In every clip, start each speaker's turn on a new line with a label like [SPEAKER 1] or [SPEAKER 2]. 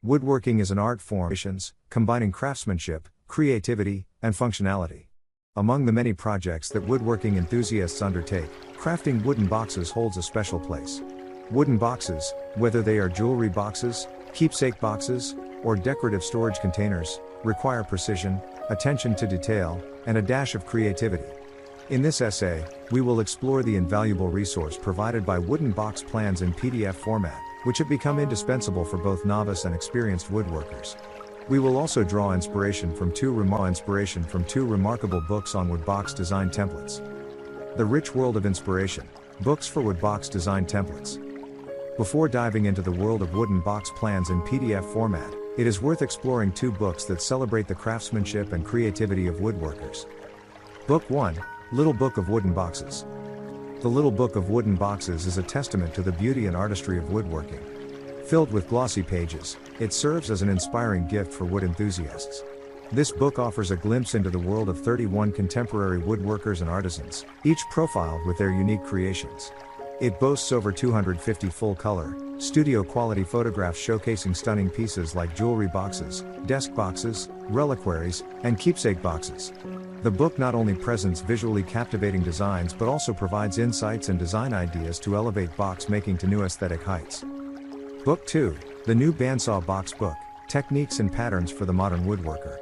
[SPEAKER 1] Woodworking is an art form combining craftsmanship, creativity, and functionality. Among the many projects that woodworking enthusiasts undertake, crafting wooden boxes holds a special place. Wooden boxes, whether they are jewelry boxes, keepsake boxes, or decorative storage containers, require precision, attention to detail, and a dash of creativity. In this essay, we will explore the invaluable resource provided by wooden box plans in PDF format, which have become indispensable for both novice and experienced woodworkers. We will also draw inspiration from two remarkable books on woodbox design templates. The Rich World of Inspiration, Books for Woodbox Design Templates. Before diving into the world of wooden box plans in PDF format, it is worth exploring two books that celebrate the craftsmanship and creativity of woodworkers. Book 1, Little Book of Wooden Boxes. The Little Book of Wooden Boxes is a testament to the beauty and artistry of woodworking. Filled with glossy pages, it serves as an inspiring gift for wood enthusiasts. This book offers a glimpse into the world of 31 contemporary woodworkers and artisans, each profiled with their unique creations. It boasts over 250 full-color, studio-quality photographs showcasing stunning pieces like jewelry boxes, desk boxes, reliquaries, and keepsake boxes. The book not only presents visually captivating designs but also provides insights and design ideas to elevate box making to new aesthetic heights. Book 2, The New Bandsaw Box Book, Techniques and Patterns for the Modern Woodworker.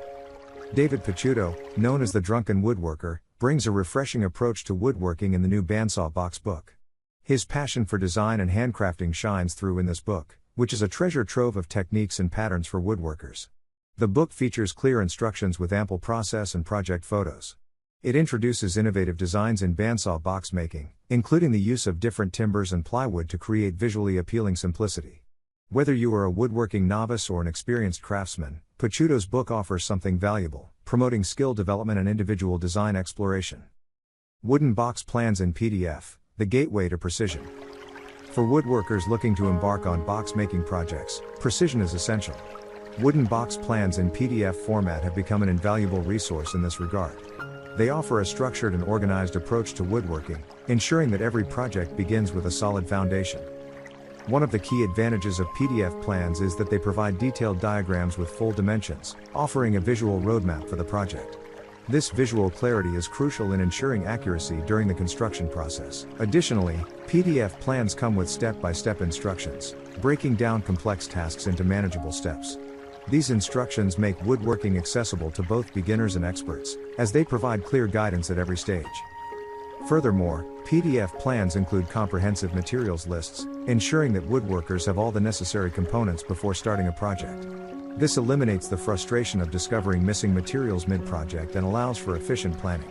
[SPEAKER 1] David Picciuto, known as the Drunken Woodworker, brings a refreshing approach to woodworking in the new Bandsaw Box Book. His passion for design and handcrafting shines through in this book, which is a treasure trove of techniques and patterns for woodworkers. The book features clear instructions with ample process and project photos. It introduces innovative designs in bandsaw box making, including the use of different timbers and plywood to create visually appealing simplicity. Whether you are a woodworking novice or an experienced craftsman, Picciuto's book offers something valuable, promoting skill development and individual design exploration. Wooden Box Plans in PDF, the gateway to precision. For woodworkers looking to embark on box making projects, precision is essential. Wooden box plans in PDF format have become an invaluable resource in this regard. They offer a structured and organized approach to woodworking, ensuring that every project begins with a solid foundation. One of the key advantages of PDF plans is that they provide detailed diagrams with full dimensions, offering a visual roadmap for the project. This visual clarity is crucial in ensuring accuracy during the construction process. Additionally, PDF plans come with step-by-step instructions, breaking down complex tasks into manageable steps. These instructions make woodworking accessible to both beginners and experts, as they provide clear guidance at every stage. Furthermore, PDF plans include comprehensive materials lists, ensuring that woodworkers have all the necessary components before starting a project. This eliminates the frustration of discovering missing materials mid-project and allows for efficient planning.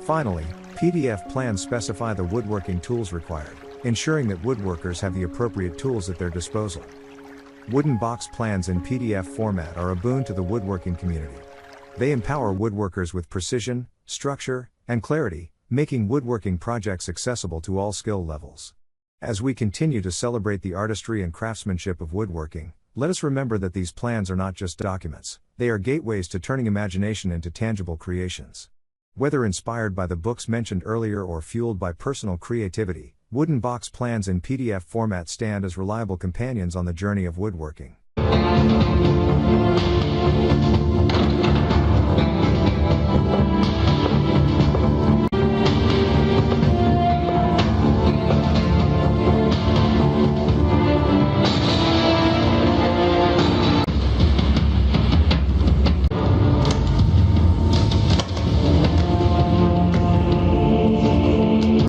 [SPEAKER 1] Finally, PDF plans specify the woodworking tools required, ensuring that woodworkers have the appropriate tools at their disposal. Wooden box plans in PDF format are a boon to the woodworking community. They empower woodworkers with precision, structure, and clarity, making woodworking projects accessible to all skill levels. As we continue to celebrate the artistry and craftsmanship of woodworking, let us remember that these plans are not just documents, they are gateways to turning imagination into tangible creations. Whether inspired by the books mentioned earlier or fueled by personal creativity, wooden box plans in PDF format stand as reliable companions on the journey of woodworking.